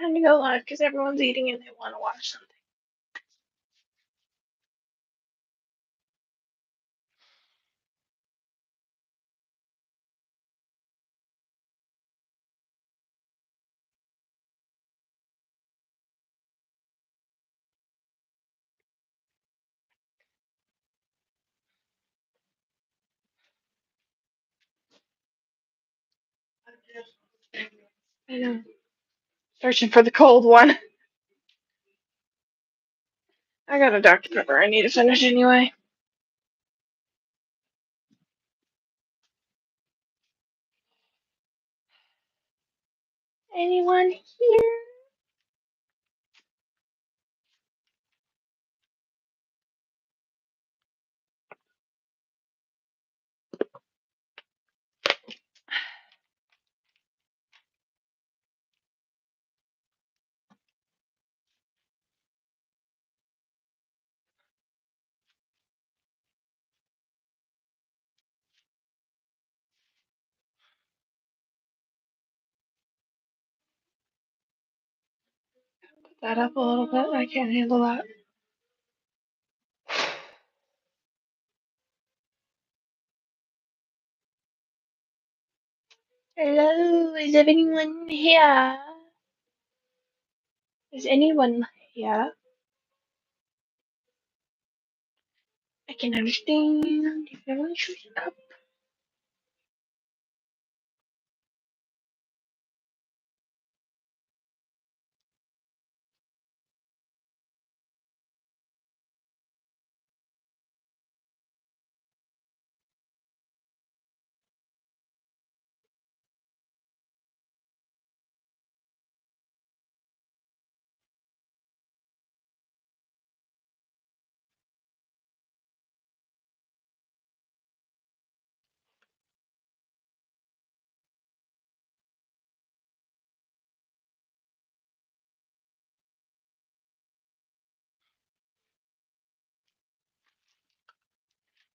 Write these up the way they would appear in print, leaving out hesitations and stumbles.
Time to go live because everyone's eating and they want to watch something. I know. Searching for the cold one. I got a Dr. Pepper I need to finish anyway. Anyone here? Put that up a little bit. I can't handle that. Hello, is anyone here? Is anyone here? I can understand if everyone shows up.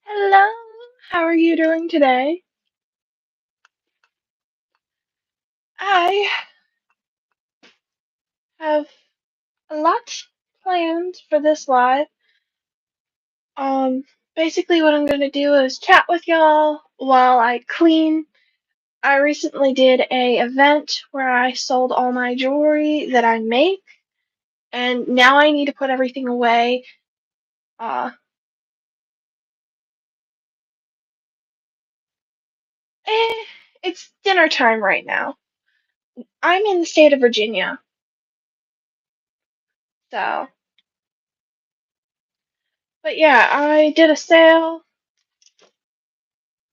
Hello, how are you doing today? I have a lot planned for this live. Um, Basically, what I'm going to do is chat with y'all while I clean. I recently did a event where I sold all my jewelry that I make, and now I need to put everything away. Uh, eh, it's dinner time right now. I'm in the state of Virginia, so. But yeah, I did a sale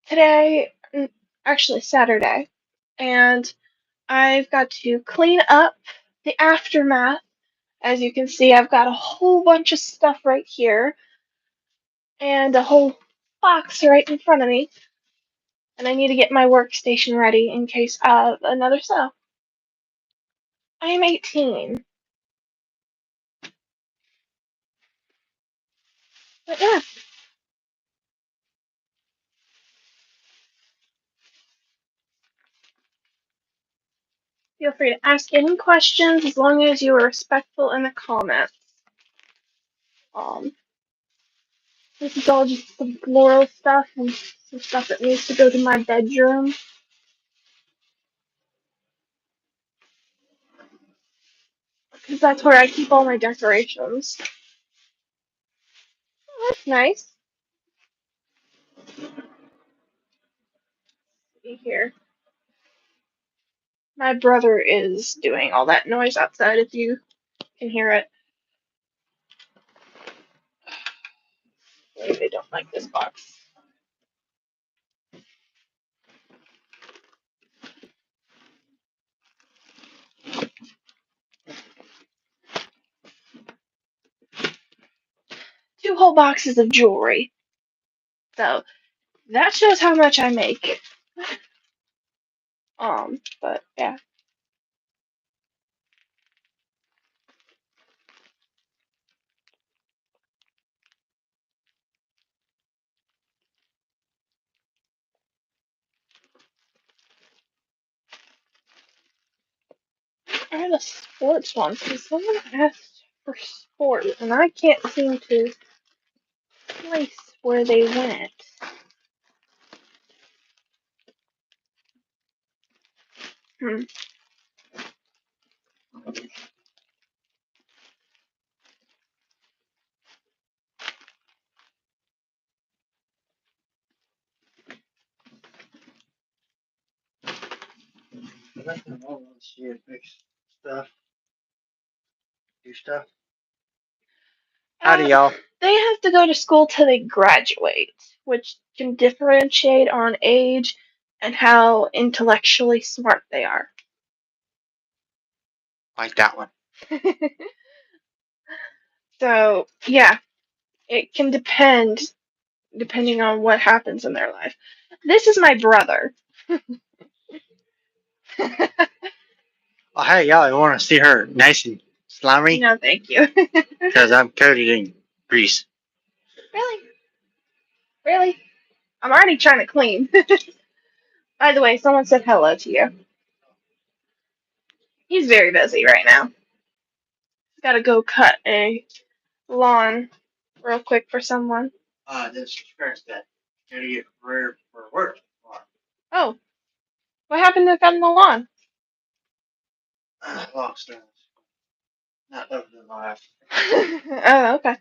today, actually Saturday, and I've got to clean up the aftermath. As you can see, I've got a whole bunch of stuff right here and a whole box right in front of me. And I need to get my workstation ready in case of another sale. I am 18. But yeah, feel free to ask any questions as long as you are respectful in the comments. Um, this is all just some floral stuff and some stuff that needs to go to my bedroom. Because that's where I keep all my decorations. Oh, that's nice. See here. My brother is doing all that noise outside if you can hear it. Maybe they don't like this box. Two whole boxes of jewelry. So that shows how much I make. But yeah. try the sports one because someone asked for sports and I can't seem to place where they went. Hmm. Nothing wrong with see it fix stuff, do stuff. Howdy, y'all. They have to go to school till they graduate, which can differentiate on age and how intellectually smart they are. Like that one. So, yeah, it can depending on what happens in their life. This is my brother. Oh, hey, y'all, you want to see her nice and slimy? No, thank you. Because I'm coated in grease. Really? Really? I'm already trying to clean. By the way, someone said hello to you. He's very busy right now. He's got to go cut a lawn real quick for someone. Just scratch that. Gotta get prepared for work tomorrow. Oh, what happened to cutting the lawn? Long stones. Not over the life. Oh, okay.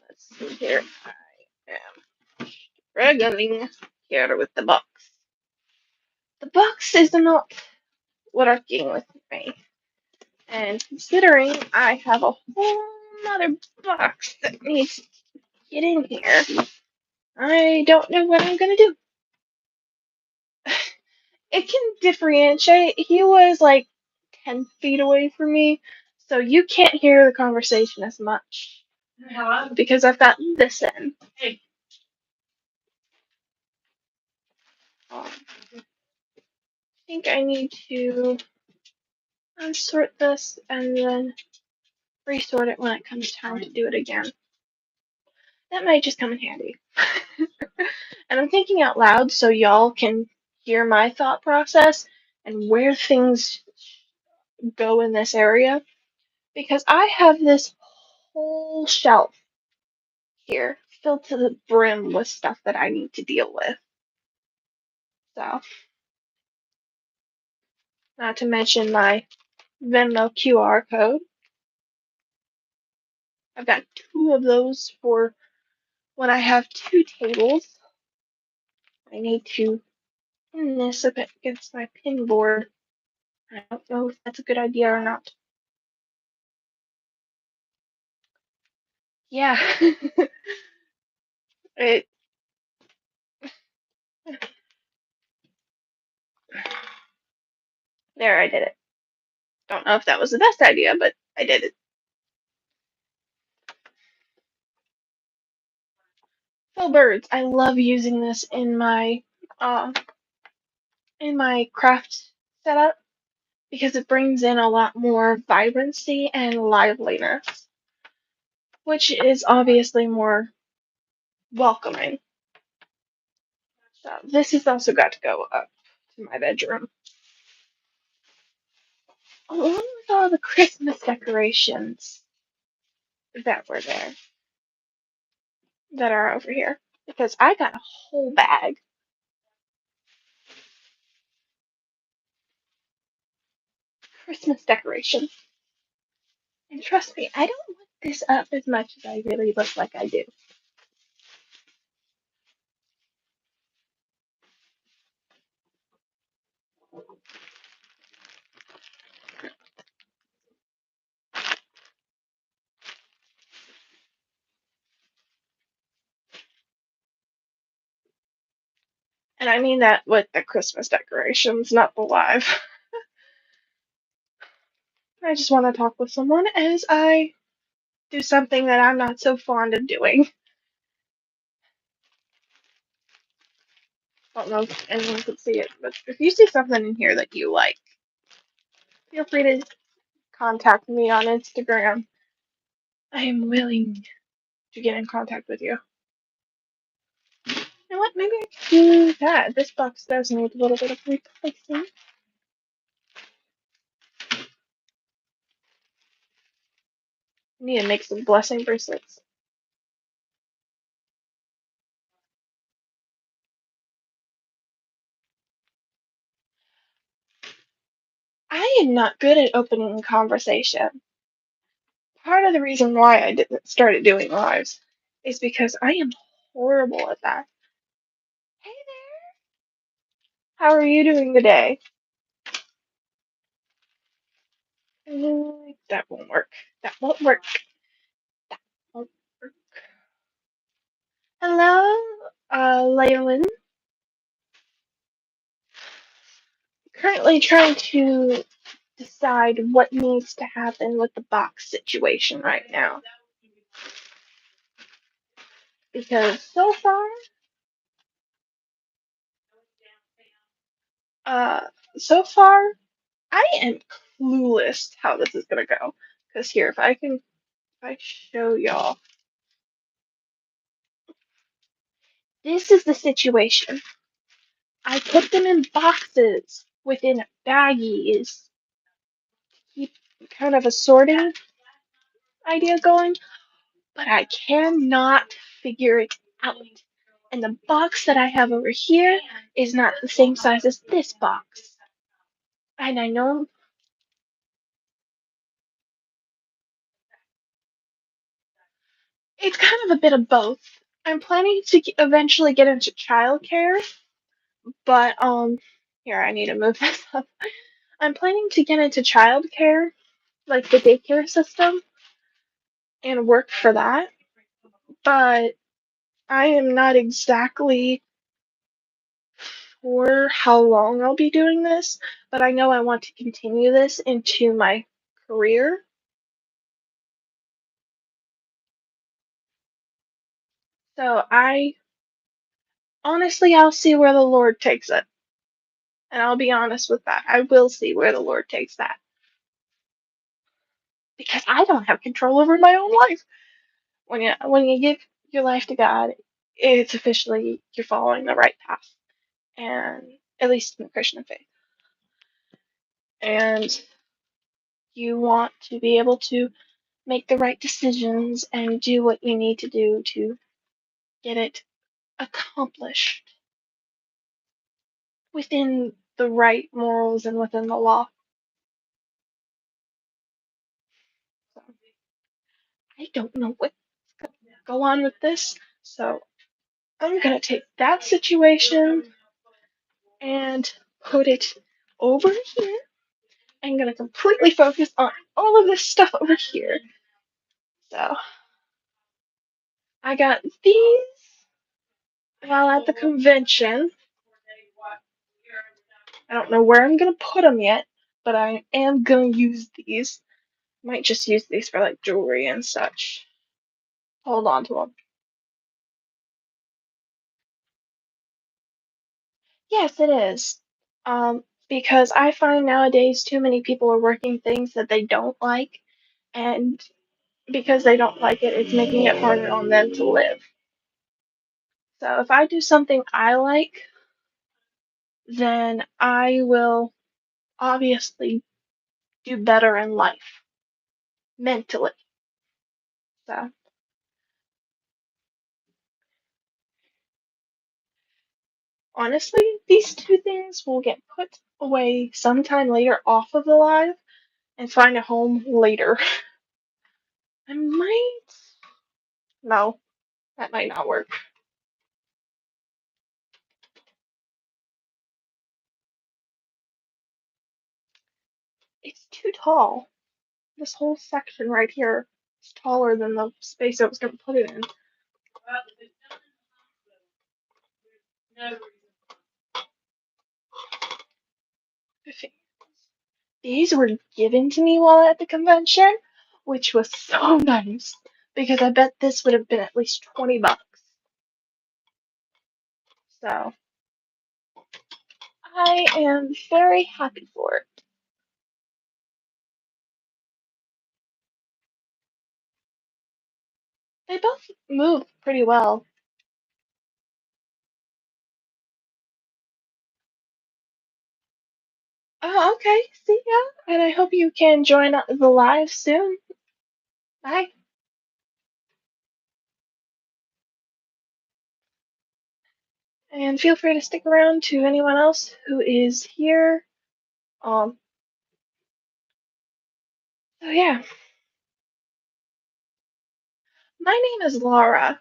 Let's see here. I am struggling here with the box. The box is not working with me. And considering I have a whole other box that needs to get in here, I don't know what I'm gonna do. It can differentiate. He was like 10 feet away from me, so you can't hear the conversation as much. Hello? Because I've got this in. Hey. I think I need to unsort this and then resort it when it comes time to do it again. That might just come in handy. And I'm thinking out loud so y'all can hear my thought process and where things go in this area. Because I have this whole shelf here filled to the brim with stuff that I need to deal with. So, not to mention my Venmo QR code. I've got two of those for when I have two tables. I need to pin this up against my pin board. I don't know if that's a good idea or not. Yeah. it There, I did it. Don't know if that was the best idea, but I did it. Faux birds. I love using this uh in my craft setup because it brings in a lot more vibrancy and liveliness, which is obviously more welcoming. So this has also got to go up to my bedroom. Along with all the Christmas decorations that were there, that are over here. Because I got a whole bag. Christmas decorations. And trust me, I don't want this up as much as I really look like I do. And I mean that with the Christmas decorations, not the live. I just want to talk with someone as I do something that I'm not so fond of doing. I don't know if anyone could see it, but if you see something in here that you like, feel free to contact me on Instagram. I am willing to get in contact with you. You know what? Maybe I could do that. This box does need a little bit of replacing. Need to make some blessing bracelets. I am not good at opening conversation. Part of the reason why I didn't started doing lives is because I am horrible at that. Hey there, how are you doing today? That won't work. That won't work. That won't work. Hello, Leyland. Currently trying to decide what needs to happen with the box situation right now. Because uh, so far, I am clueless how this is gonna go. Because here, if I show y'all, this is the situation. I put them in boxes within baggies. Keep kind of a sorting idea going, but I cannot figure it out. And the box that I have over here is not the same size as this box. And I know it's kind of a bit of both. I'm planning to eventually get into childcare, but here I need to move this up. I'm planning to get into childcare, like the daycare system, and work for that. But I am not exactly sure how long I'll be doing this, but I know I want to continue this into my career. So I honestly, I'll see where the Lord takes it. And I'll be honest with that. I will see where the Lord takes that. Because I don't have control over my own life. When you give your life to God, it's officially you're following the right path. And at least in the Christian faith. And you want to be able to make the right decisions and do what you need to do to get it accomplished within the right morals and within the law. So I don't know what's going to go on with this. So I'm going to take that situation and put it over here. I'm going to completely focus on all of this stuff over here. So I got these while at the convention. I don't know where I'm going to put them yet, but I am going to use these. Might just use these for like jewelry and such. Hold on to them. Yes, it is. Because I find nowadays too many people are working things that they don't like, and because they don't like it, it's making it harder on them to live. So if I do something I like, then I will obviously do better in life mentally. So honestly, these two things will get put away sometime later off of the live and find a home later. I might. No, that might not work. It's too tall. This whole section right here is taller than the space I was going to put it in. These were given to me while at the convention, which was so nice because I bet this would have been at least $20. So I am very happy for it. They both move pretty well. Oh, okay. See ya. And I hope you can join the live soon. Bye. And feel free to stick around to anyone else who is here. Um, so yeah, my name is Laura.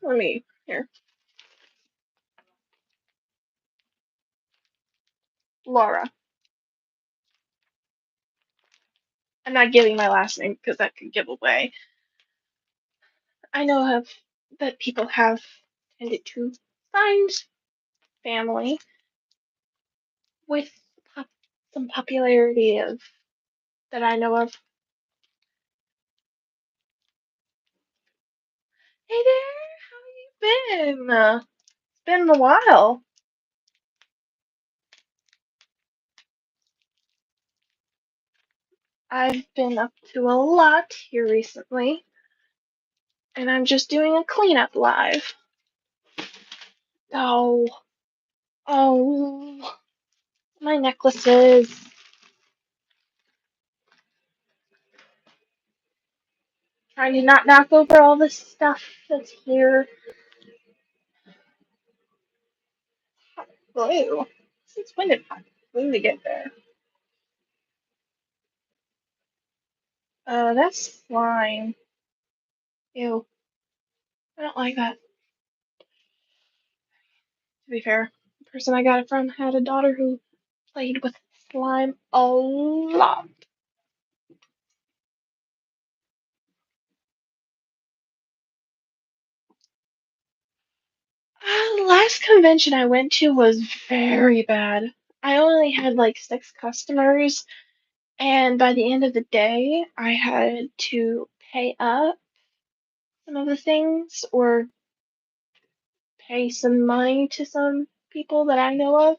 Let me here, Laura. I'm not giving my last name because that could give away. I know that people have tended to find family with pop, some popularity of that I know of. Hey there, how you been? It's been a while. I've been up to a lot here recently, and I'm just doing a cleanup live. Oh, oh, my necklaces. Trying to not knock over all this stuff that's here. Blue. Since when did hot glue to get there? That's slime. Ew. I don't like that. To be fair, the person I got it from had a daughter who played with slime a lot. The last convention I went to was very bad. I only had like 6 customers, and by the end of the day, I had to pay up some of the things or pay some money to some people that I know of,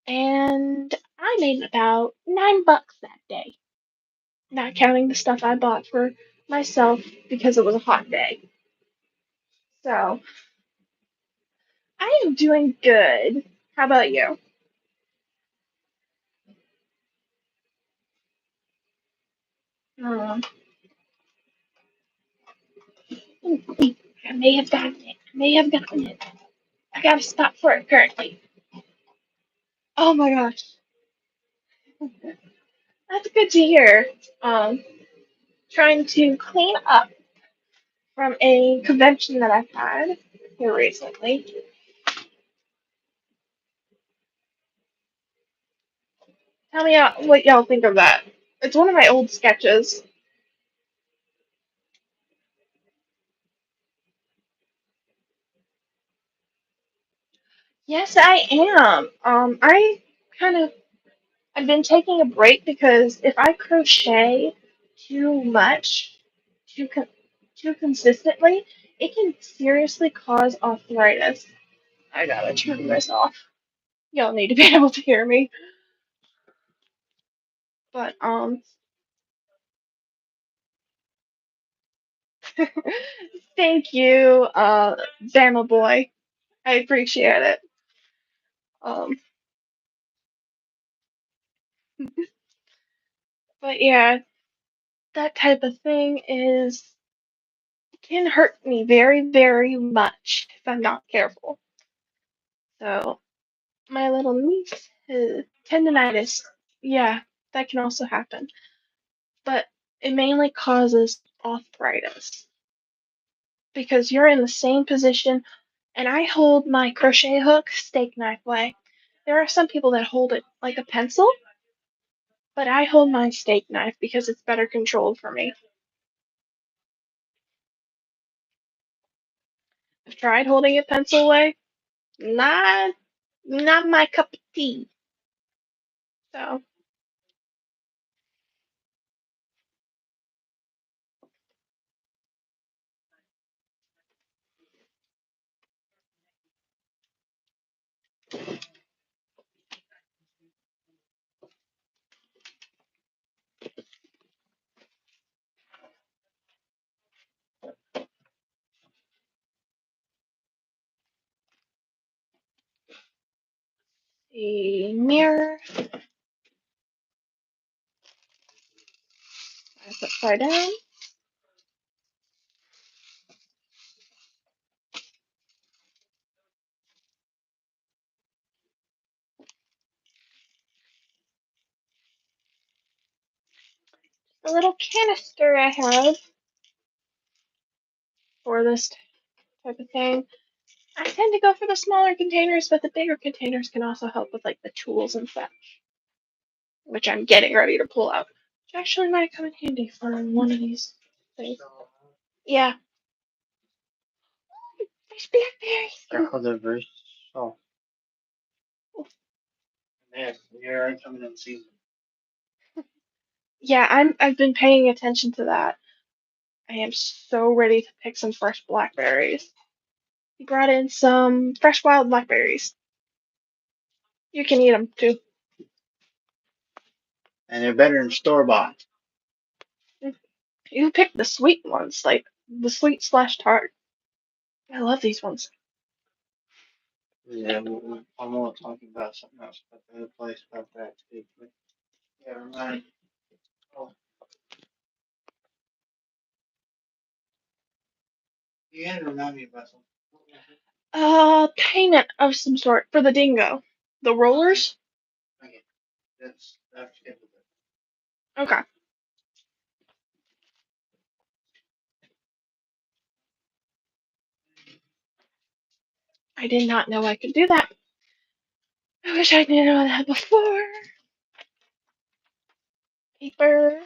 and I made about $9 that day, not counting the stuff I bought for myself because it was a hot day. So I am doing good. How about you? Um, I may have gotten it. I may have gotten it. I got a spot for it currently. Oh my gosh, that's good to hear. Um, Trying to clean up from a convention that I've had here recently. Tell me what y'all think of that. It's one of my old sketches. Yes, I am. Kind of I've been taking a break because if I crochet too much, too con- too consistently, it can seriously cause arthritis. I gotta turn this off. Y'all need to be able to hear me. But thank you, Bama boy. I appreciate it. Um, but yeah, that type of thing is can hurt me very, very much if I'm not careful. So my little niece has tendonitis. Yeah, that can also happen, but it mainly causes arthritis because you're in the same position, and I hold my crochet hook steak knife way. There are some people that hold it like a pencil, but I hold my steak knife because it's better controlled for me. I've tried holding it pencil way. Not not my cup of tea. So the mirror. upside down. A little canister I have for this type of thing. I tend to go for the smaller containers, but the bigger containers can also help with like the tools and such, which I'm getting ready to pull out. Which actually might come in handy for one of these things. Yeah, there's blackberries. They're very soft. Yes, you're coming in season. Yeah, I've been paying attention to that. I am so ready to pick some fresh blackberries. He brought in some fresh wild blackberries. You can eat them too. And they're better than store bought. You pick the sweet ones, like the sweet slash tart. I love these ones. Yeah, I'm more talking about something else, but the other place about that too. But yeah, remind. Oh, you had to remind me about something. Payment of some sort for the dingo. The rollers? Okay, that's scheduled. Okay. I did not know I could do that. I wish I knew that before. Paper.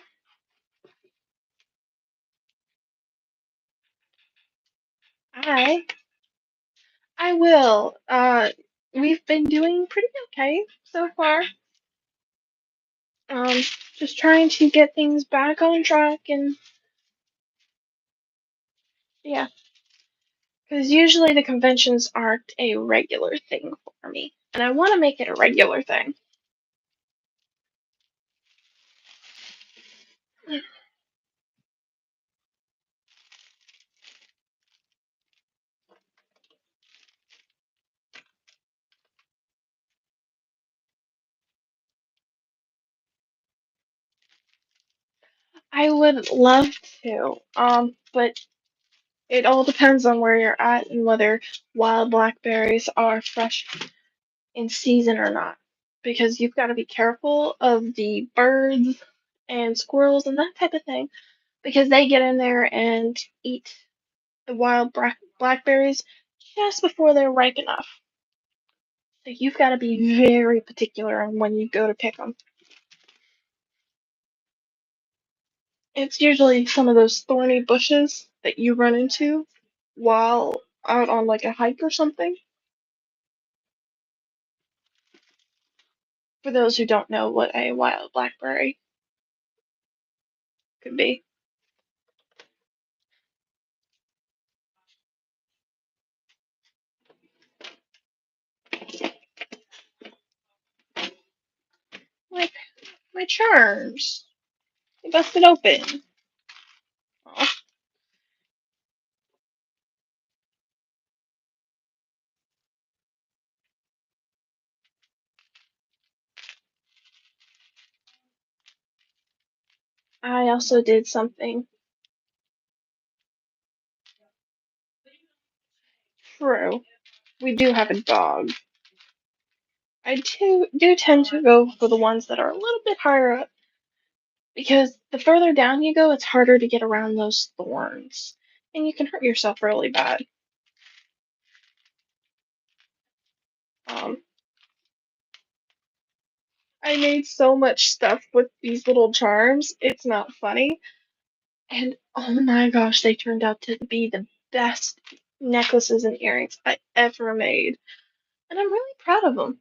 I I will. We've been doing pretty okay so far. Um, just trying to get things back on track and yeah, because usually the conventions aren't a regular thing for me, and I want to make it a regular thing. I would love to, but it all depends on where you're at and whether wild blackberries are fresh in season or not. Because you've got to be careful of the birds and squirrels and that type of thing, because they get in there and eat the wild blackberries just before they're ripe enough. So you've got to be very particular on when you go to pick them. It's usually some of those thorny bushes that you run into while out on like a hike or something. For those who don't know what a wild blackberry could be. Like my charms. They busted open. Aw. I also did something true. We do have a dog. I do tend to go for the ones that are a little bit higher up because the further down you go, it's harder to get around those thorns, and you can hurt yourself really bad. Um, I made so much stuff with these little charms, it's not funny. And oh my gosh, they turned out to be the best necklaces and earrings I ever made. And I'm really proud of them.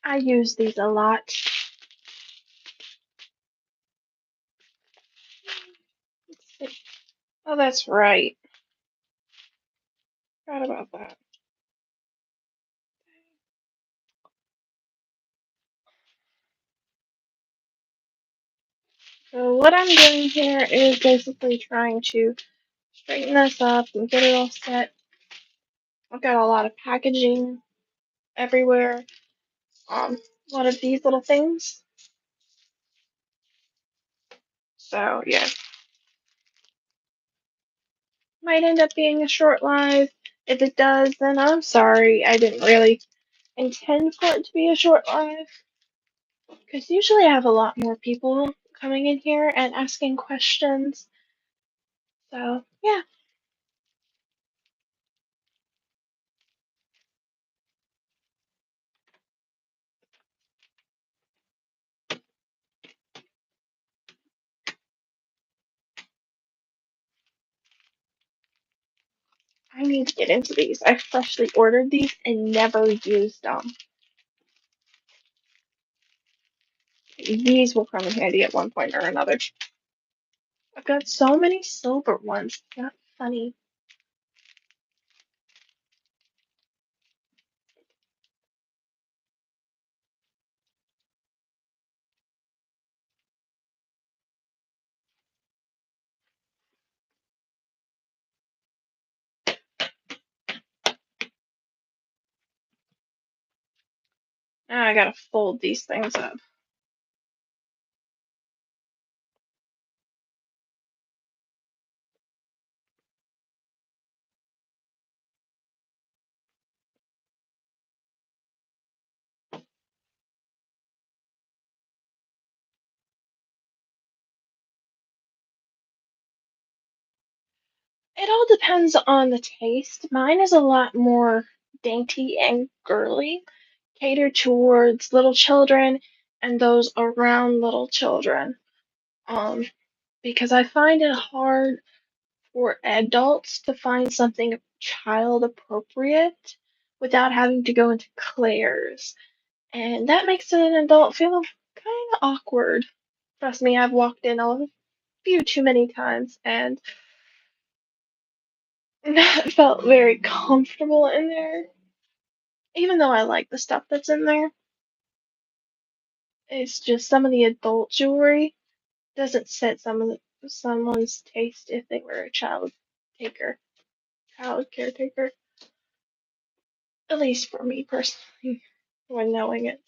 I use these a lot. Oh, that's right. Forgot about that. So what I'm doing here is basically trying to straighten this up and get it all set. I've got a lot of packaging everywhere. A lot of these little things. So yeah, might end up being a short live. If it does, then I'm sorry. I didn't really intend for it to be a short live. Because usually I have a lot more people coming in here and asking questions. So yeah, I need to get into these. I freshly ordered these and never used them. These will come in handy at one point or another. I've got so many silver ones. It's not funny. Now I gotta fold these things up. It all depends on the taste. Mine is a lot more dainty and girly, catered towards little children and those around little children. Um, because I find it hard for adults to find something child appropriate without having to go into Claire's. And that makes an adult feel kind of awkward. Trust me, I've walked in a few too many times and not felt very comfortable in there. Even though I like the stuff that's in there, it's just some of the adult jewelry doesn't fit someone's taste if they were a taker, child caretaker. At least for me personally, when knowing it.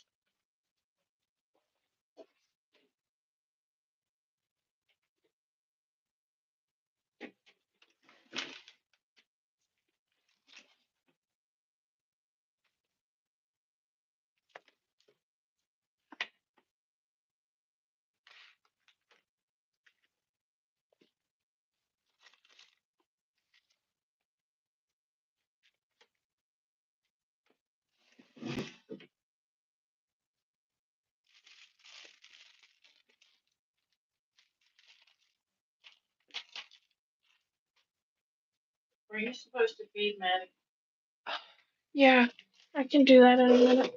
Were you supposed to feed Maddie? Yeah, I can do that in a minute.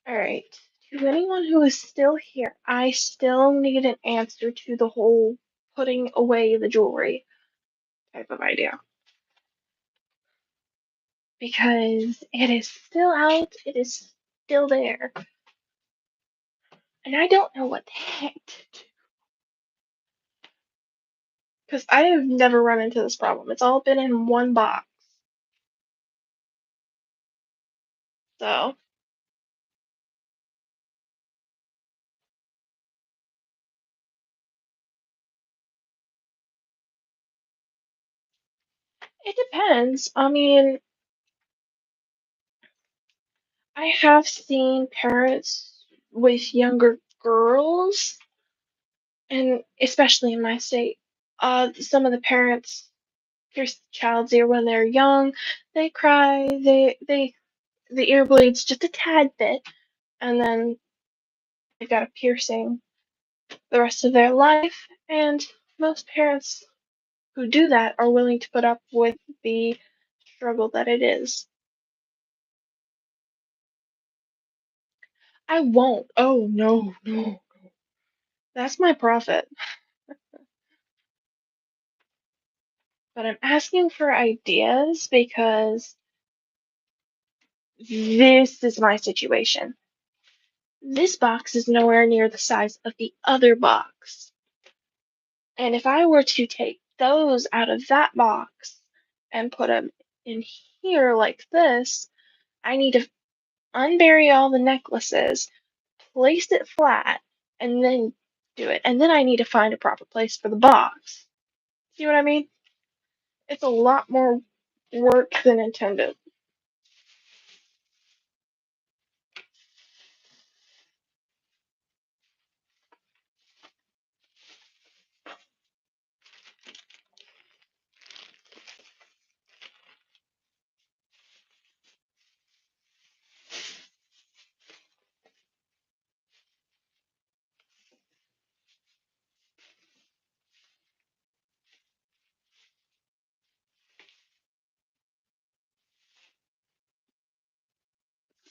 Alright. To anyone who is still here, I still need an answer to the whole putting away the jewelry type of idea. Because it is still out, it is still there. And I don't know what the heck to do. Because I have never run into this problem. It's all been in one box. So, it depends. I mean, I have seen parents with younger girls, and especially in my state, some of the parents pierce the child's ear when they're young. They cry. The ear bleeds just a tad bit, and then they've got a piercing the rest of their life. And most parents who do that are willing to put up with the struggle that it is. I won't. Oh no, no. That's my profit. but I'm asking for ideas because this is my situation. This box is nowhere near the size of the other box. And if I were to take those out of that box and put them in here like this, I need to unbury all the necklaces, place it flat, and then do it. And then I need to find a proper place for the box. See what I mean? It's a lot more work than intended.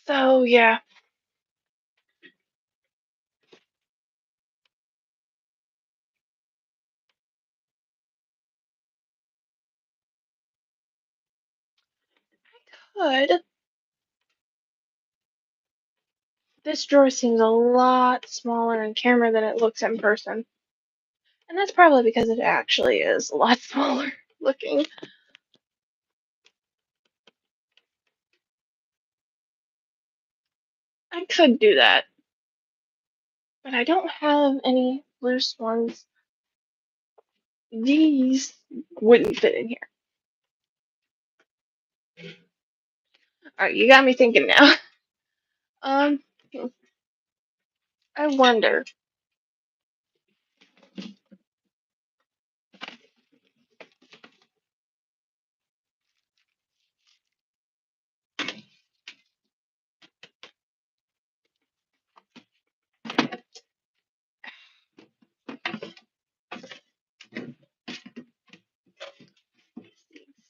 So, yeah. Could. This drawer seems a lot smaller in camera than it looks in person. And that's probably because it actually is a lot smaller looking. I could do that, but I don't have any loose ones. These wouldn't fit in here. Alright, you got me thinking now. Um, I wonder.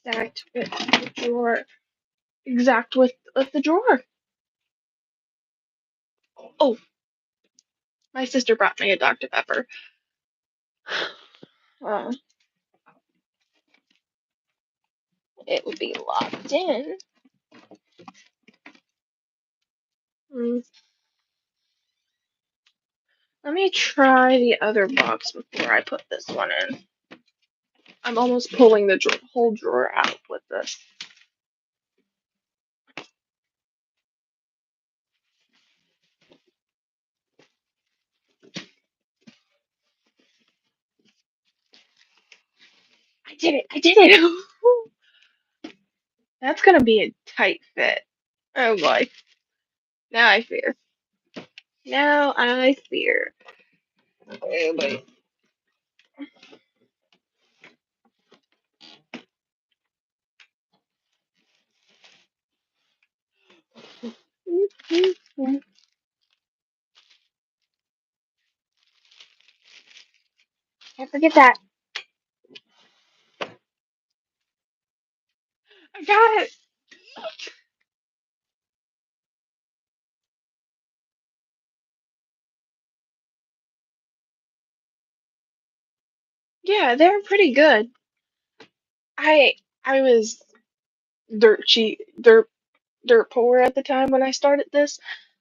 Exact width of the drawer. Exact width of the drawer. Oh, my sister brought me a Dr. Pepper. Uh, it would be locked in. Hmm. Let me try the other box before I put this one in. I'm almost pulling the whole drawer out with this. I did it! I did it! That's gonna be a tight fit. Oh boy. Now I fear. Now I fear. Oh boy. Can't forget that. I got it! Yeah, they're pretty good. I I was dirt cheap, dirt poor at the time when I started this,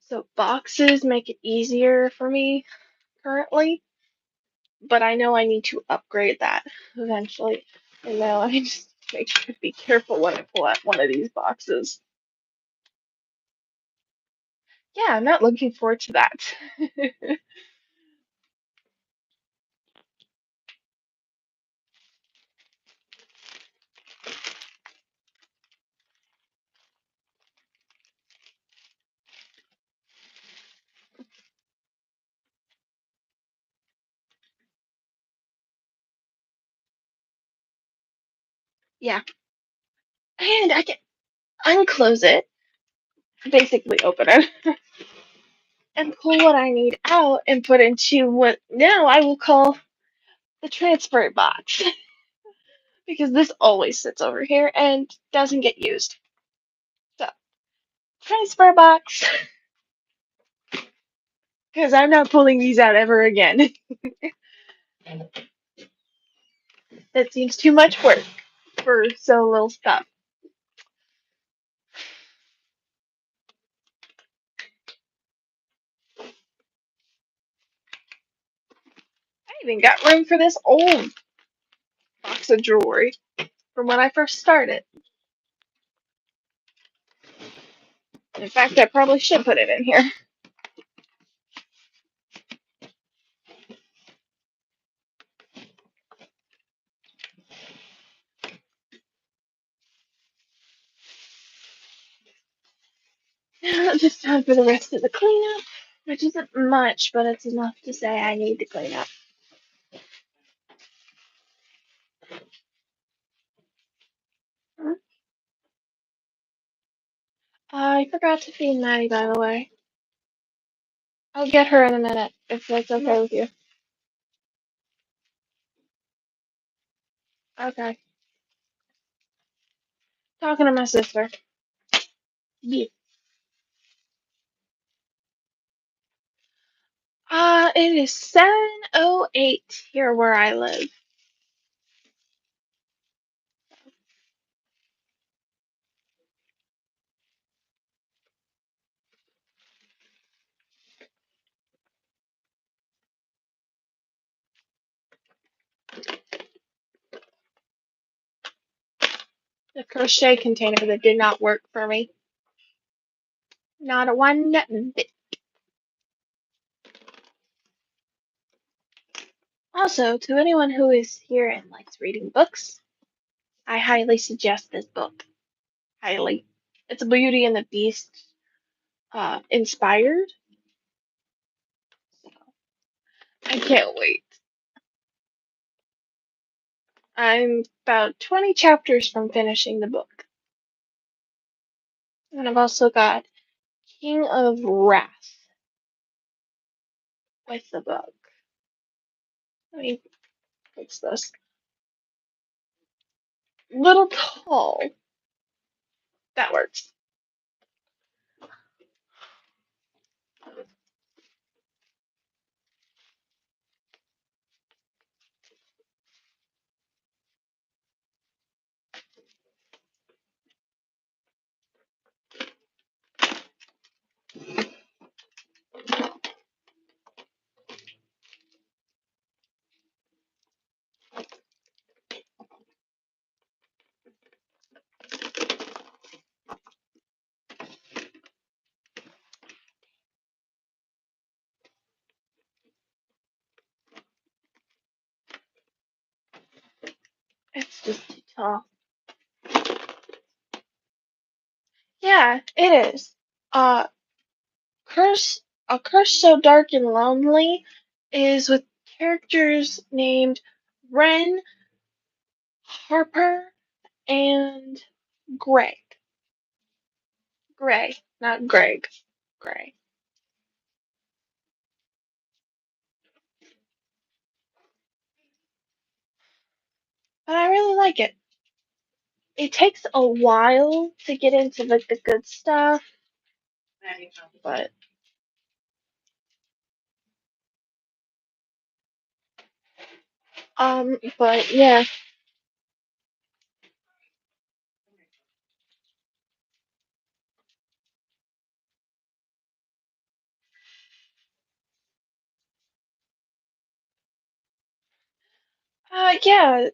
so boxes make it easier for me currently. But I know I need to upgrade that eventually. And now I just make sure to be careful when I pull out one of these boxes. Yeah, I'm not looking forward to that. Yeah, and I can unclose it, basically open it, and pull what I need out and put into what now I will call the transfer box. Because this always sits over here and doesn't get used. So, transfer box, because I'm not pulling these out ever again. That seems too much work. for so little stuff. I even got room for this old box of jewelry from when I first started. In fact, I probably should put it in here. Just time for the rest of the cleanup, which isn't much, but it's enough to say I need to clean up. I forgot to feed Maddie, by the way. I'll get her in a minute, if that's okay with you. Okay. Talking to my sister. Yeah. It is 7:08 here where I live. The crochet container that did not work for me. Not a one bit. Also, to anyone who is here and likes reading books, I highly suggest this book. Highly. It's a Beauty and the Beast inspired. So I can't wait. I'm about 20 chapters from finishing the book. And I've also got King of Wrath with the book. Let me fix this. Little tall. That works. It's just too tall. Yeah, it is. Uh, Curse, A Curse So Dark and Lonely is with characters named Ren, Harper, and Greg. Gray, not Greg. Gray. But I really like it. It takes a while to get into like the good stuff, but but yeah. Yeah,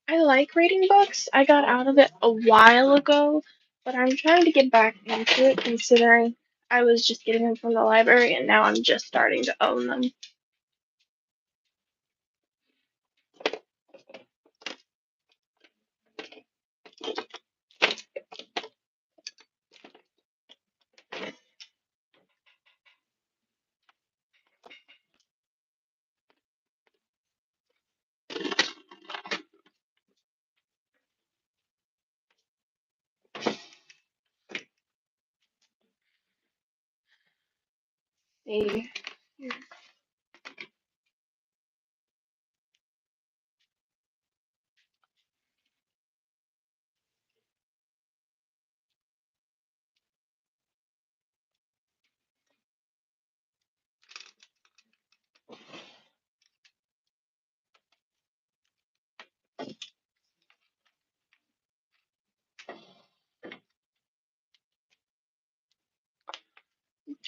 I like reading books. I got out of it a while ago, but I'm trying to get back into it considering I was just getting them from the library and now I'm just starting to own them. See.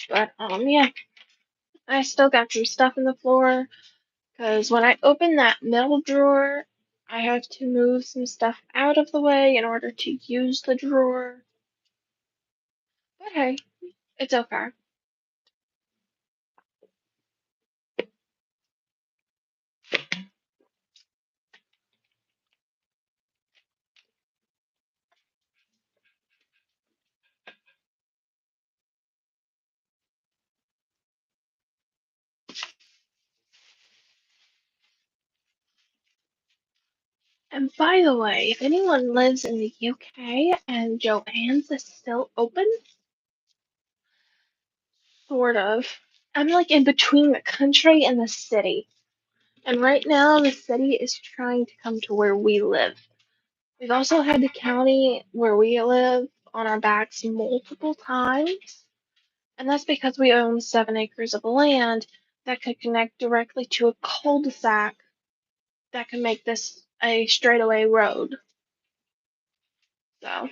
But yeah, I still got some stuff in the floor because when I open that middle drawer, I have to move some stuff out of the way in order to use the drawer. But hey, it's okay. And by the way, if anyone lives in the UK and Joann's is still open, sort of. I'm like in between the country and the city. And right now, the city is trying to come to where we live. We've also had the county where we live on our backs multiple times. And that's because we own 7 acres of land that could connect directly to a cul-de-sac that can make this a straightaway road. So,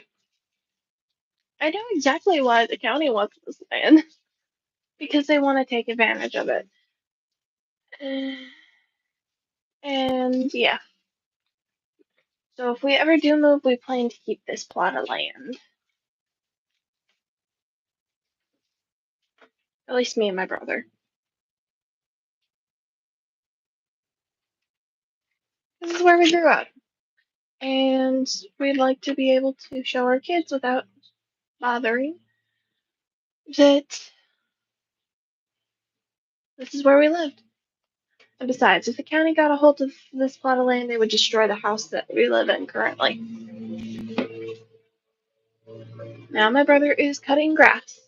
I know exactly why the county wants this land. Because they want to take advantage of it. And yeah. So if we ever do move, we plan to keep this plot of land. At least me and my brother. This is where we grew up. And we'd like to be able to show our kids without bothering that this is where we lived. And besides, if the county got a hold of this plot of land, they would destroy the house that we live in currently. Now my brother is cutting grass.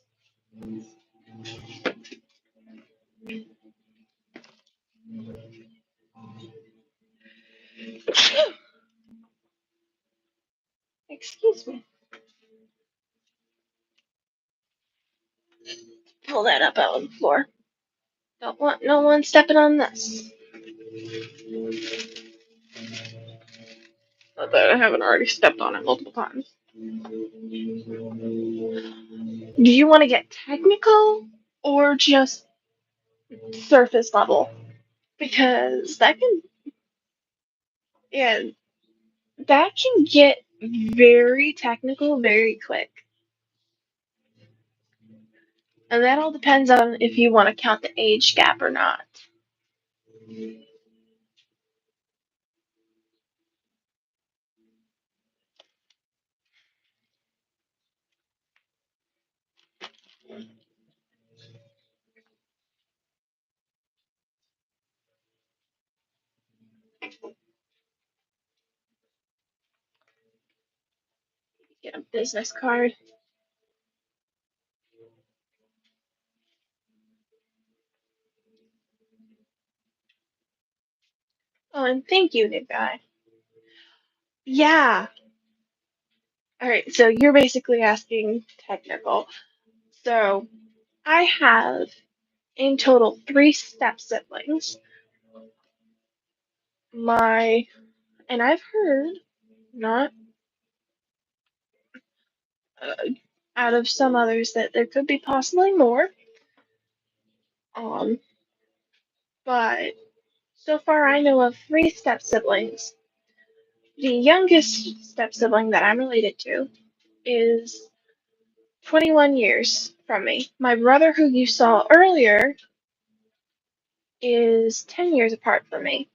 Excuse me. Pull that up out on the floor. Don't want no one stepping on this. Not that I haven't already stepped on it multiple times. Do you want to get technical or just surface level? Because yeah, that can get very technical very quick. And that all depends on if you want to count the age gap or not. Get a business card. Oh, and thank you, new guy. Yeah. Alright, so you're basically asking technical. So I have in total 3 step siblings. My and I've heard not uh, out of some others that there could be possibly more. Um, but so far I know of 3 step siblings. The youngest step sibling that I'm related to is 21 years from me. My brother, who you saw earlier, is 10 years apart from me.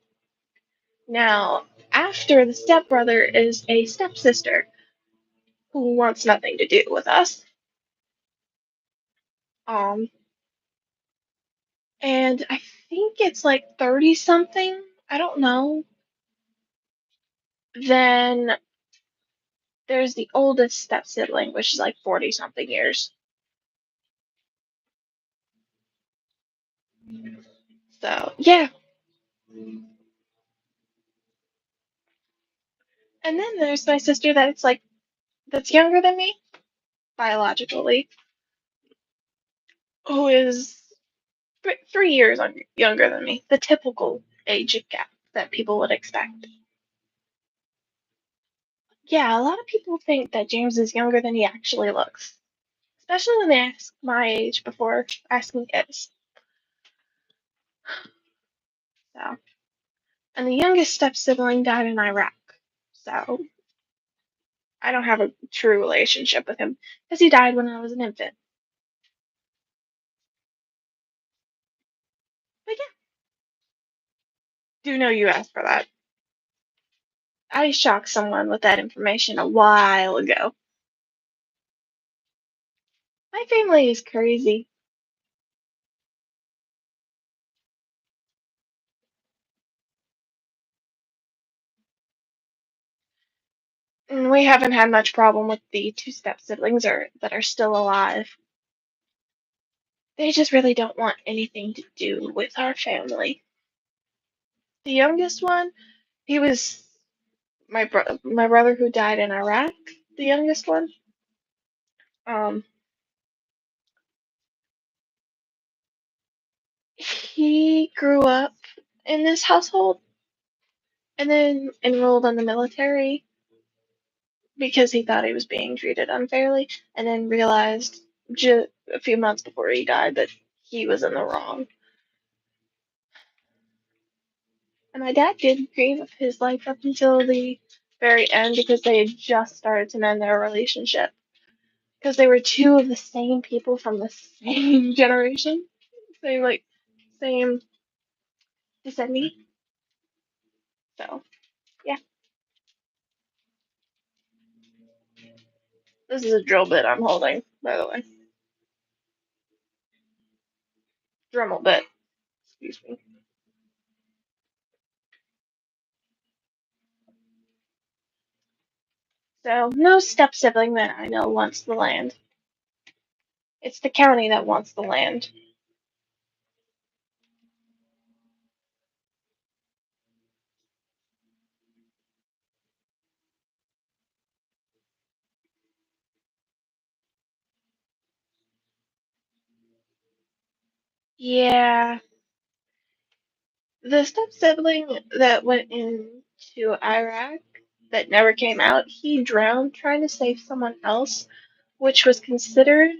Now, after the stepbrother is a stepsister who wants nothing to do with us. Um, and I think it's like 30 something. I don't know. Then there's the oldest step sibling, which is like 40 something years. So, yeah. And then there's my sister that's younger than me, biologically, who is 3 years younger than me. The typical age gap that people would expect. Yeah, a lot of people think that James is younger than he actually looks. especially when they ask my age before asking his. So, and the youngest step sibling died in Iraq. So, I don't have a true relationship with him because he died when I was an infant. But yeah, do know you asked for that. I shocked someone with that information a while ago. My family is crazy. And we haven't had much problem with the two step siblings that are still alive. They just really don't want anything to do with our family. The youngest one, he was my brother who died in Iraq, the youngest one. Um, he grew up in this household and then enrolled in the military because he thought he was being treated unfairly, and then realized just a few months before he died that he was in the wrong. And my dad did grieve his life up until the very end because they had just started to mend their relationship. Because they were two of the same people from the same generation, same same descendant. So yeah, this is a drill bit I'm holding, by the way. Dremel bit, excuse me. So no step sibling that I know wants the land. It's the county that wants the land. Yeah, the step sibling that went into Iraq that never came out, he drowned trying to save someone else, which was considered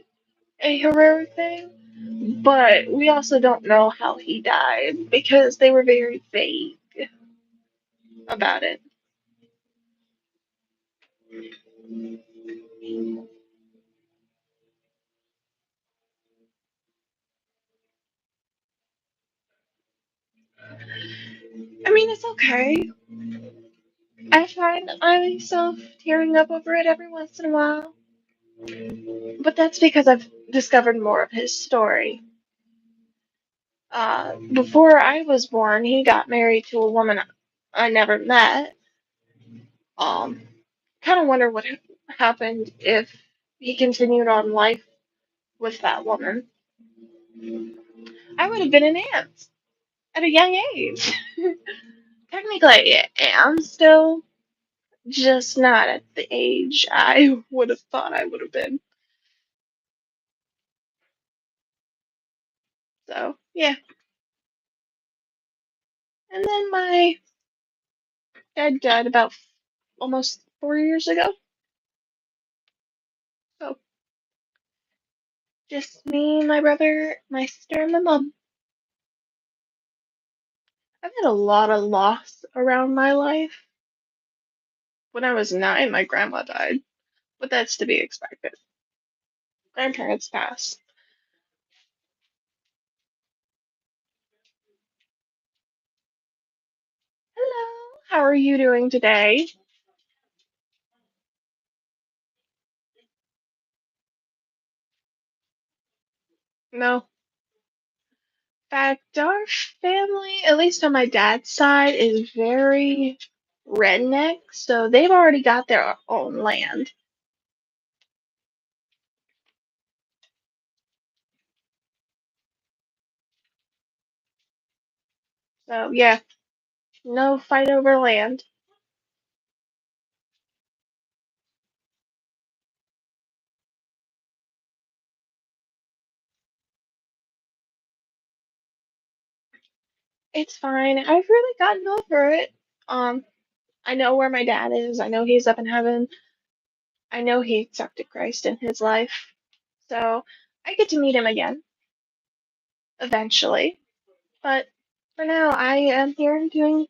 a heroic thing. But we also don't know how he died because they were very vague about it. I mean, it's okay. I find myself tearing up over it every once in a while, but that's because I've discovered more of his story. Before I was born, he got married to a woman I never met. Um, kind of wonder what happened if he continued on life with that woman. I would have been an aunt at a young age. Technically, I am still, just not at the age I would have thought I would have been. So, yeah. And then my dad died about almost 4 years ago. So, just me, my brother, my sister, and my mom. I've had a lot of loss around my life. When I was 9, my grandma died, but that's to be expected. Grandparents pass. Hello, how are you doing today? No. In fact, our family, at least on my dad's side, is very redneck, so they've already got their own land. So, yeah, no fight over land. It's fine. I've really gotten over it. Um, I know where my dad is. I know he's up in heaven. I know he accepted Christ in his life. So I get to meet him again eventually. But for now, I am here doing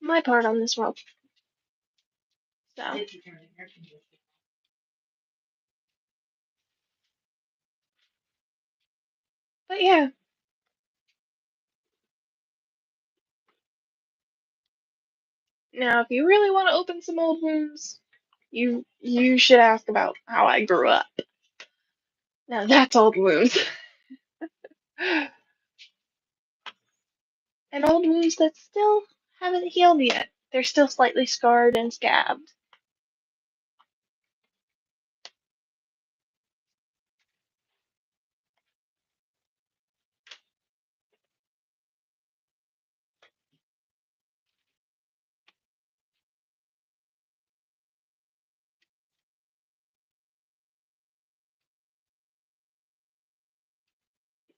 my part on this world. So, but yeah. Now, if you really want to open some old wounds, you should ask about how I grew up. Now that's old wounds. And old wounds that still haven't healed yet. They're still slightly scarred and scabbed.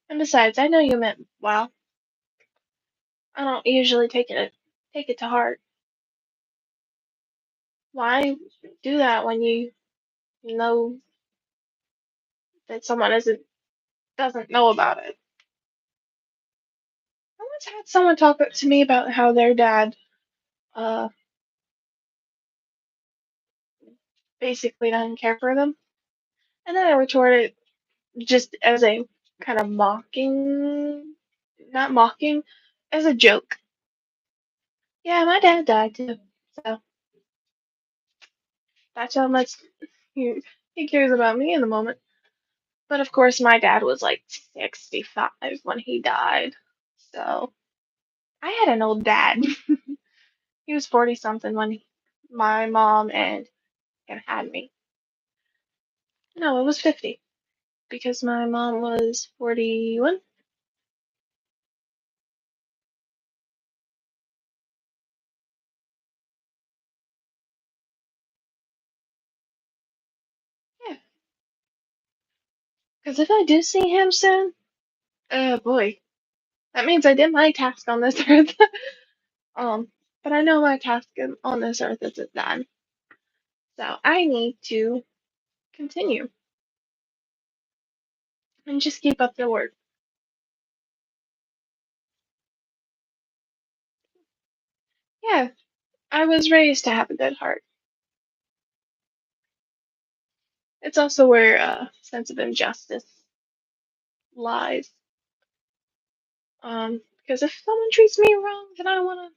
And besides, I know you meant well. I don't usually take it to heart. Why do that when you know that someone doesn't know about it? I once had someone talk to me about how their dad uh basically doesn't care for them. And then I retorted just as a kind of mocking, not mocking, as a joke. Yeah, my dad died too. So that's how much he cares about me in the moment. But of course, my dad was like 65 when he died. So I had an old dad. He was 40 something when my mom and him had me. No, it was 50 because my mom was 41. Yeah, because if I do see him soon, oh boy, that means I did my task on this earth. um, but I know my task on this earth isn't done, so I need to continue and just keep up the work. Yeah, I was raised to have a good heart. It's also where a sense of injustice lies. Because if someone treats me wrong, then I wanna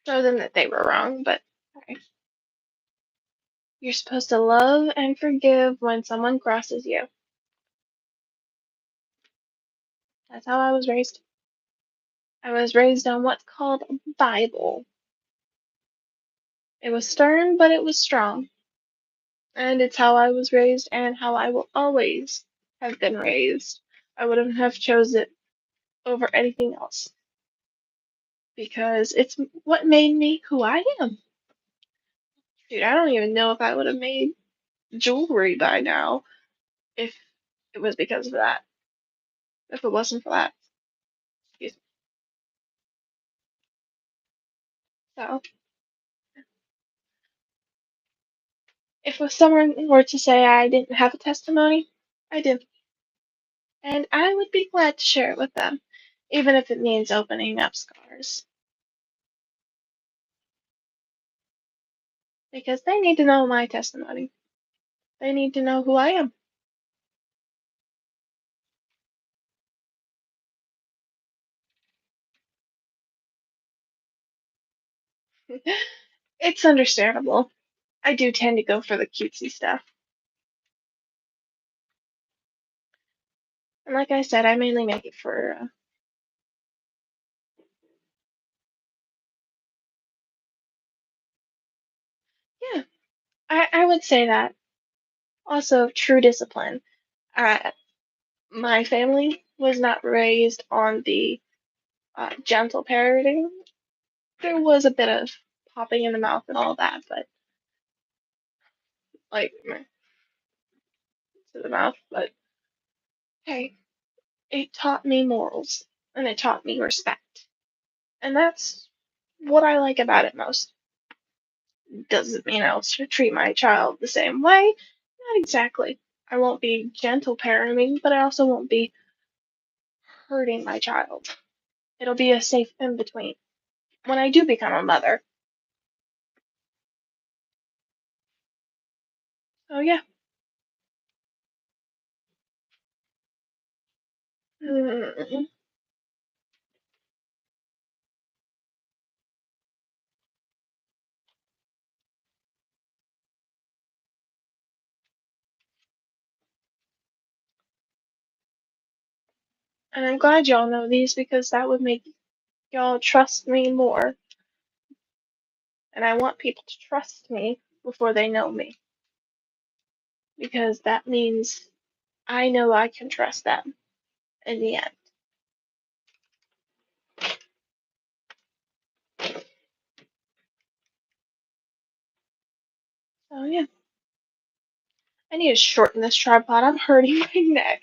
show them that they were wrong. But okay. You're supposed to love and forgive when someone crosses you. That's how I was raised. I was raised on what's called a Bible. It was stern, but it was strong. And it's how I was raised and how I will always have been raised. I wouldn't have chose it over anything else because it's what made me who I am. Dude, I don't even know if I would have made jewelry by now if it was because of that. If it wasn't for that. Excuse me. So, if someone were to say I didn't have a testimony, I do. And I would be glad to share it with them, even if it means opening up scars. Because they need to know my testimony. They need to know who I am. It's understandable. I do tend to go for the cutesy stuff. And like I said, I mainly make it for, yeah, I would say that. Also, true discipline. Uh, my family was not raised on the gentle parenting. There was a bit of popping in the mouth and all that, but like to the mouth. But hey, it taught me morals and it taught me respect, and that's what I like about it most. Doesn't mean I'll treat my child the same way. Not exactly. I won't be gentle parenting, but I also won't be hurting my child. It'll be a safe in between when I do become a mother. So yeah. Mm. And I'm glad y'all know these because that would make y'all trust me more. And I want people to trust me before they know me because that means I know I can trust them in the end. So yeah. I need to shorten this tripod. I'm hurting my neck.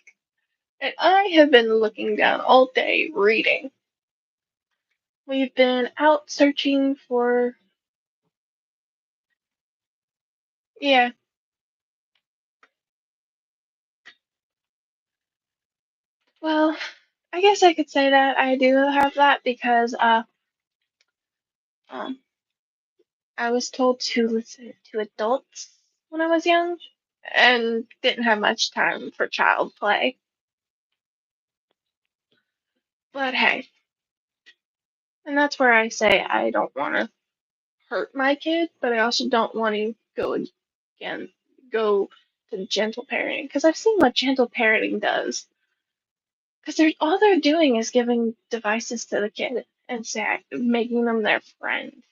And I have been looking down all day reading. We've been out searching for, yeah, well, I guess I could say that I do have that because um I was told to listen to adults when I was young and didn't have much time for child play. But hey, and that's where I say I don't want to hurt my kid, but I also don't want to again go to gentle parenting because I've seen what gentle parenting does. Because all they're doing is giving devices to the kid and making them their friend.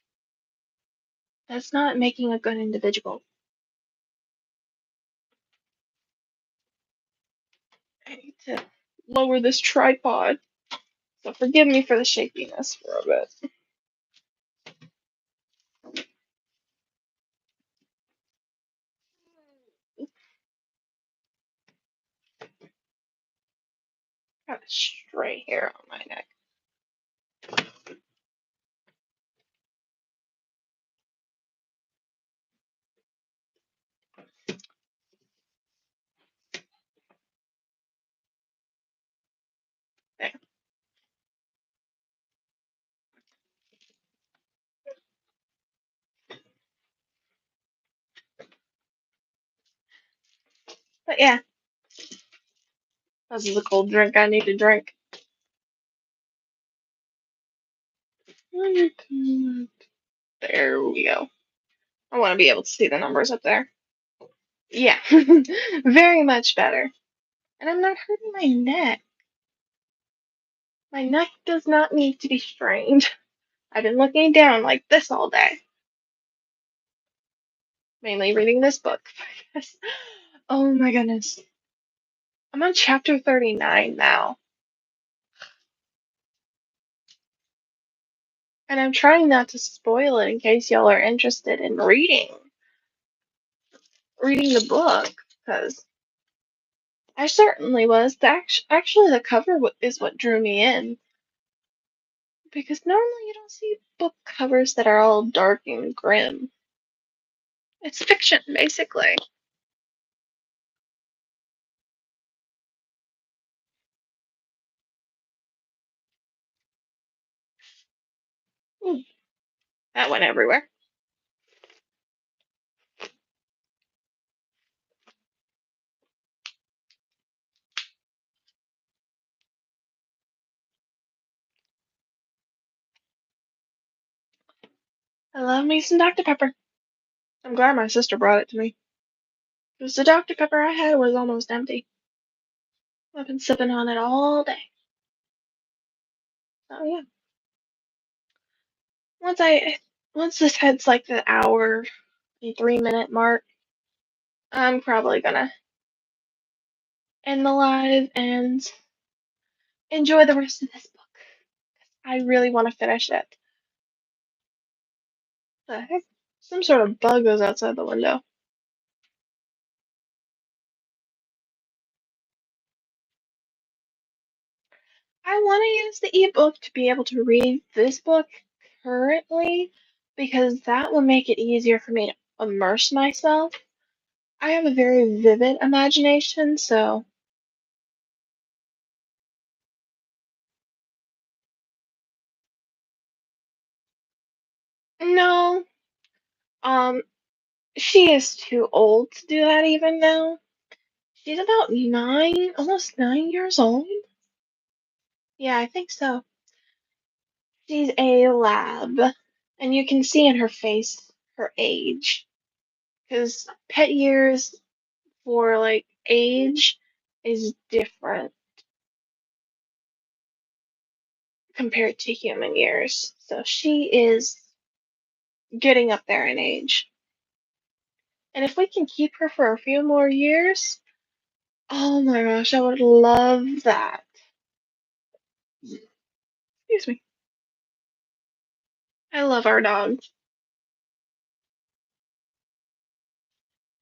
That's not making a good individual. I need to lower this tripod, so forgive me for the shakiness for a bit. Got a stray hair on my neck. There. But yeah, this is a cold drink I need to drink. There we go. I want to be able to see the numbers up there. Yeah, very much better. And I'm not hurting my neck. My neck does not need to be strained. I've been looking down like this all day. Mainly reading this book. Oh my goodness. I'm on chapter 39 now. And I'm trying not to spoil it in case y'all are interested in reading the book, because I certainly was. Actually, the cover is what drew me in, because normally you don't see book covers that are all dark and grim. It's fiction, basically. Ooh, that went everywhere. I love me some Dr. Pepper. I'm glad my sister brought it to me, because the Dr. Pepper I had was almost empty. I've been sipping on it all day. So yeah. Once I once this hits like the hour and 3 minute mark, I'm probably gonna end the live and enjoy the rest of this book. I really want to finish it. The heck? Some sort of bug goes outside the window. I want to use the ebook to be able to read this book currently because that will make it easier for me to immerse myself. I have a very vivid imagination, so no. Um, she is too old to do that even now. She's about 9, almost 9 years old. Yeah, I think so. She's a lab, and you can see in her face her age. Because pet years for like age is different compared to human years. So she is getting up there in age. And if we can keep her for a few more years, oh my gosh, I would love that. Excuse me. I love our dog.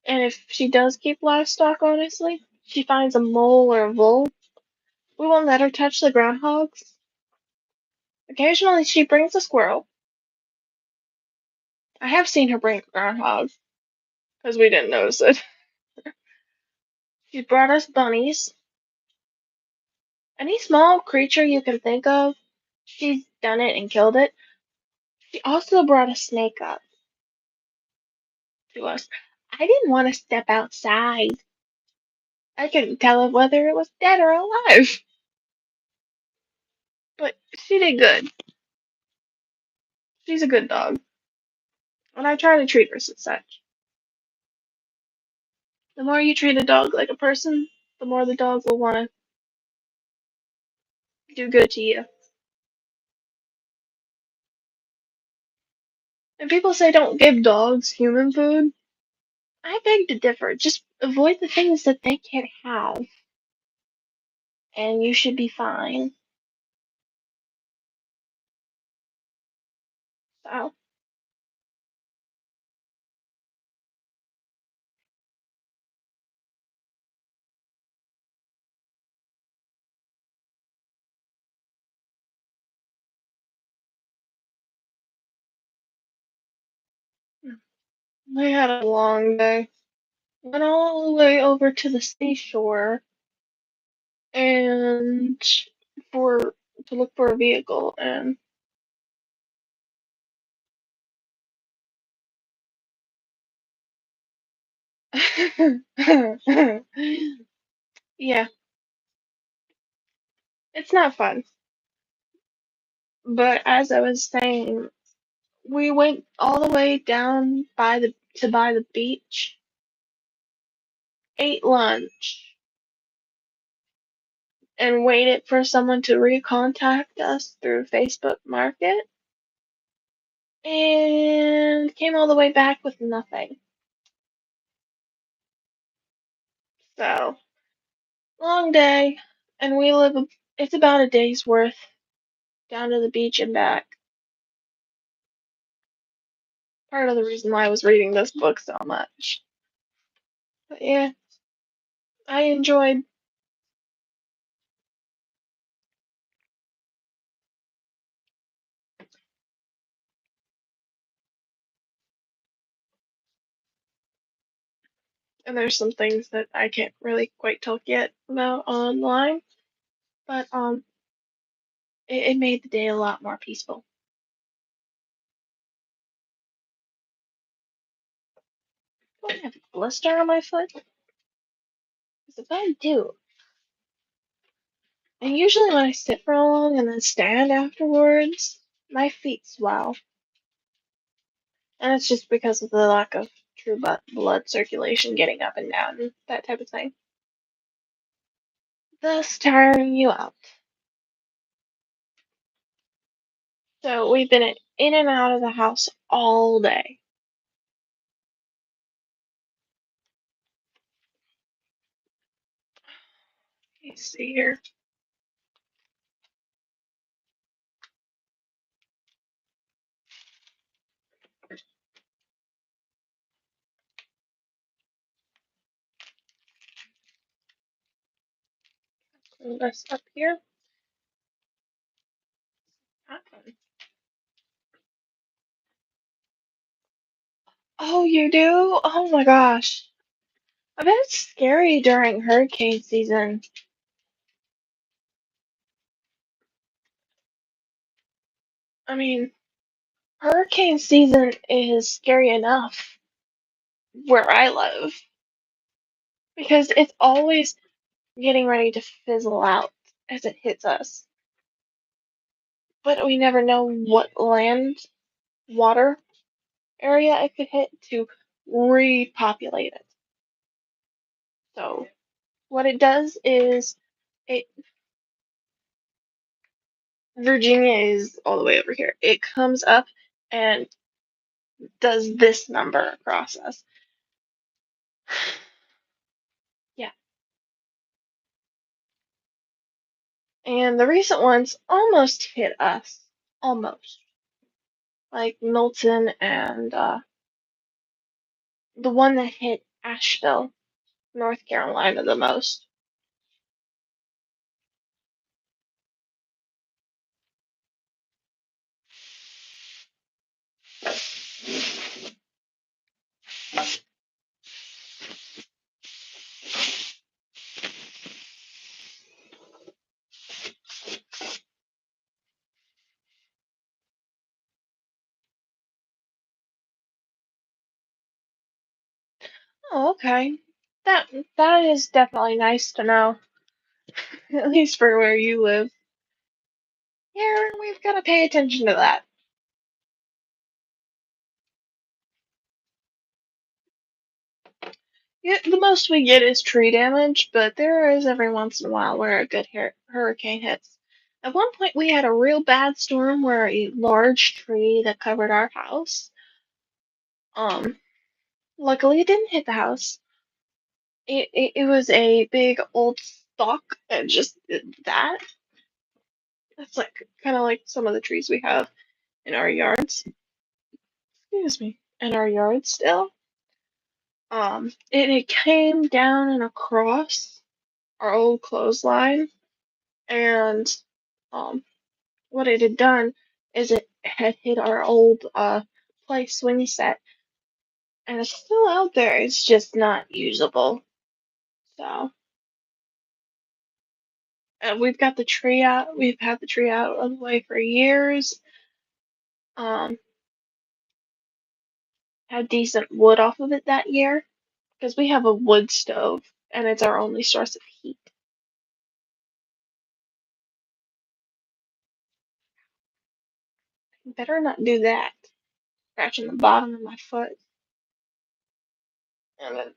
And if she does keep livestock, honestly, she finds a mole or a vole, we won't let her touch the groundhogs. Occasionally, she brings a squirrel. I have seen her bring a groundhog because we didn't notice it. She brought us bunnies. Any small creature you can think of, she's done it and killed it. She also brought a snake up to us. I didn't want to step outside. I couldn't tell whether it was dead or alive, but she did good. She's a good dog, and I try to treat her as such. The more you treat a dog like a person, the more the dog will want to do good to you. And people say don't give dogs human food. I beg to differ. Just avoid the things that they can't have, and you should be fine. So, we had a long day. Went all the way over to the seashore and for to look for a vehicle and yeah, it's not fun. But as I was saying, we went all the way down by the to by the beach, ate lunch, and waited for someone to recontact us through Facebook Market, and came all the way back with nothing. So, long day, and it's about a day's worth down to the beach and back. Part of the reason why I was reading this book so much. But yeah, I enjoyed. And there's some things that I can't really quite talk yet about online, but it made the day a lot more peaceful. Do I have a blister on my foot? Because if I do, and usually when I sit for long and then stand afterwards, my feet swell. And it's just because of the lack of true blood circulation getting up and down, and that type of thing. Thus tiring you out. So we've been in and out of the house all day. Let's see here. Move this up here. Oh, you do? Oh my gosh. I bet it's scary during hurricane season. I mean, hurricane season is scary enough where I live because it's always getting ready to fizzle out as it hits us. But we never know what land, water area it could hit to repopulate it. So what it does is it Virginia is all the way over here. It comes up and does this number across us. Yeah. And the recent ones almost hit us. Almost. Like Milton and the one that hit Asheville, North Carolina the most. Oh, okay. That that is definitely nice to know. At least for where you live. Yeah, we've got to pay attention to that. Yeah, the most we get is tree damage, but there is every once in a while where a good hurricane hits. At one point, we had a real bad storm where a large tree that covered our house. Um, Luckily, it didn't hit the house. It was a big old stalk and just that. That's like kind of like some of the trees we have in our yards. Excuse me, in our yard still. It came down and across our old clothesline, and um, what it had done is it had hit our old play swing set, and it's still out there. It's just not usable. So, we've got the tree out. We've had the tree out of the way for years. Um, had decent wood off of it that year because we have a wood stove, and it's our only source of heat. Better not do that. Scratching the bottom of my foot. And then,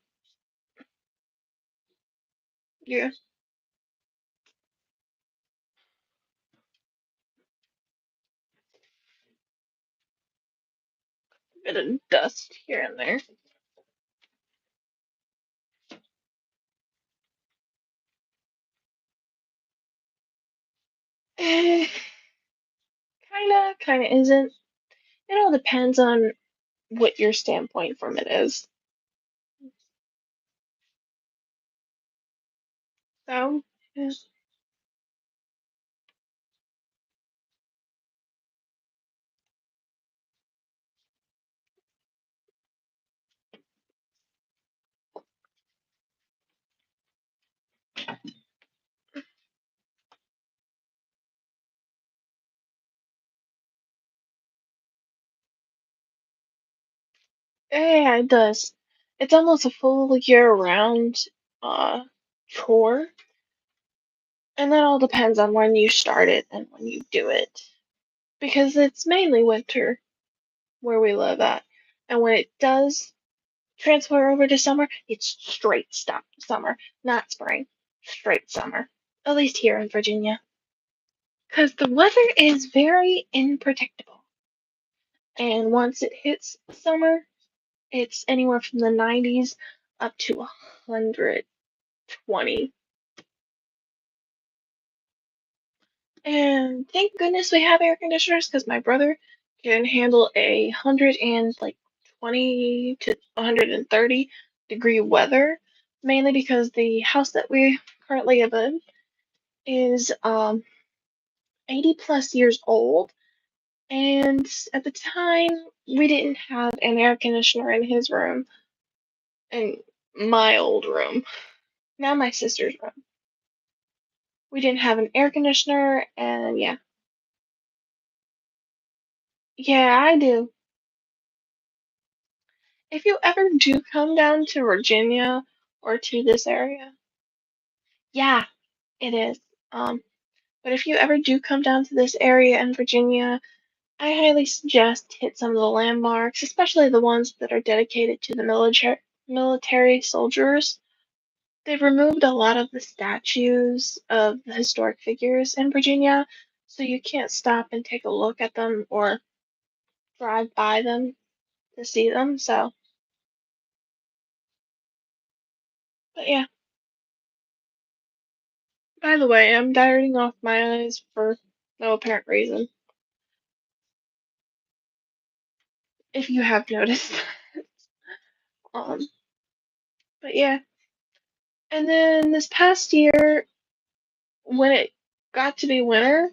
yeah, bit of dust here and there. Eh, kinda isn't. It all depends on what your standpoint from it is. So, yeah. Yeah, it does. It's almost a full year-round uh chore, and that all depends on when you start it and when you do it. Because it's mainly winter where we live at, and when it does transfer over to summer, it's straight stop summer, not spring, straight summer. At least here in Virginia. Because the weather is very unpredictable. And once it hits summer, it's anywhere from the 90s up to 120. And thank goodness we have air conditioners because my brother can handle 120 to 130-degree weather, mainly because the house that we currently live in is 80 plus years old. And at the time, we didn't have an air conditioner in his room. And my old room. Now my sister's room. We didn't have an air conditioner, and yeah. Yeah, I do. If you ever do come down to Virginia or to this area, yeah, it is. Um, but if you ever do come down to this area in Virginia, I highly suggest hit some of the landmarks, especially the ones that are dedicated to the military soldiers. They've removed a lot of the statues of the historic figures in Virginia, so you can't stop and take a look at them or drive by them to see them. So, but yeah. By the way, I'm dieting off my eyes for no apparent reason, if you have noticed. Um, but yeah. And then this past year, when it got to be winter,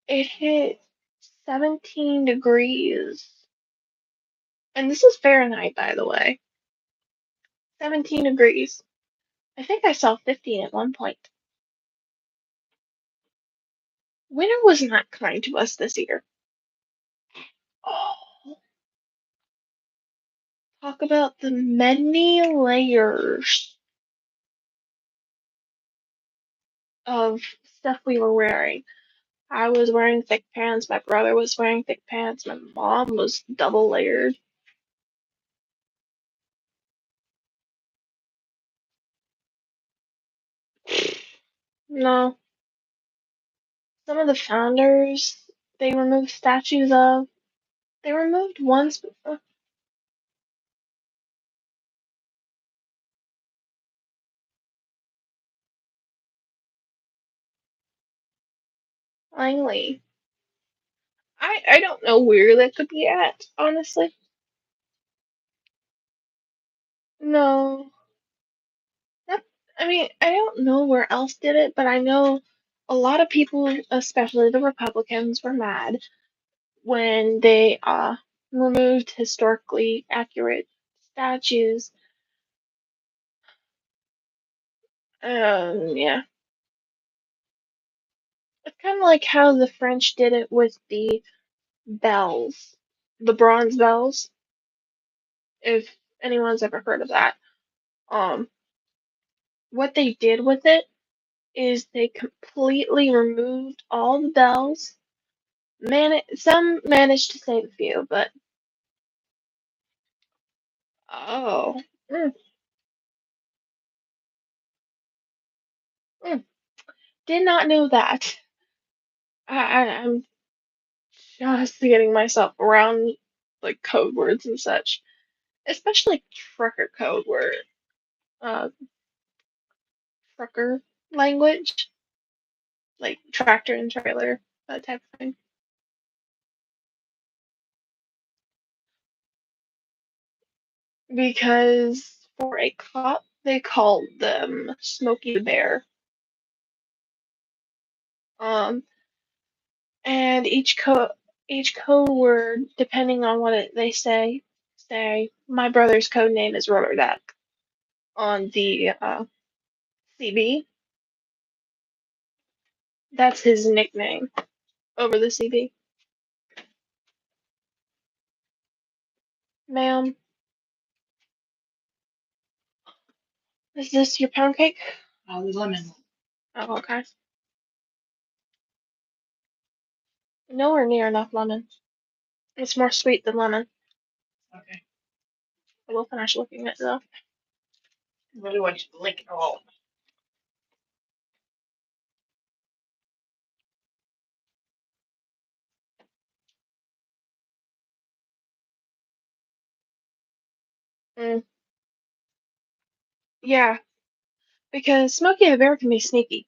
it hit 17 degrees. And this is Fahrenheit, by the way. 17 degrees. I think I saw 15 at one point. Winter was not kind to us this year. Oh, talk about the many layers of stuff we were wearing. I was wearing thick pants, my brother was wearing thick pants, my mom was double layered. No, some of the founders they removed statues of. They removed ones. Langley. I don't know where that could be at, honestly. No. That, I mean, I don't know where else did it, but I know a lot of people, especially the Republicans, were mad when they removed historically accurate statues. Yeah. It's kind of like how the French did it with the bells, the bronze bells, if anyone's ever heard of that. Um, what they did with it is they completely removed all the bells. Some managed to save a few, but oh, mm, mm, did not know that. I'm just getting myself around like code words and such, especially trucker code word, uh, trucker language, like tractor and trailer, that type of thing. Because for a cop, they called them Smokey the Bear. Um, and each code word, depending on what they say, my brother's code name is Rubber Duck on the CB. That's his nickname over the CB. Ma'am, is this your pound cake? The lemon. Oh, okay. Nowhere near enough lemon. It's more sweet than lemon. Okay. I will finish looking at it though. Really want you to lick it all. Mm, yeah, because Smokey the Bear can be sneaky.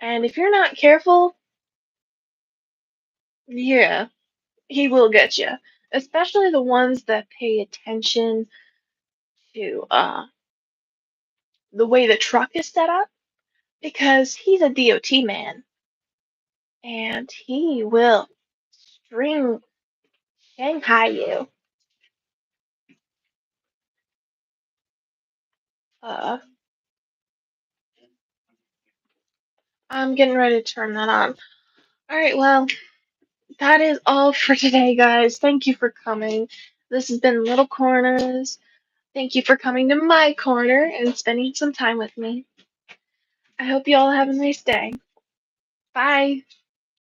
And if you're not careful, yeah, he will get you. Especially the ones that pay attention to the way the truck is set up, because he's a DOT man and he will string Shanghai you. Uh, I'm getting ready to turn that on. Alright, well, that is all for today, guys. Thank you for coming. This has been Little Corners. Thank you for coming to my corner and spending some time with me. I hope you all have a nice day. Bye.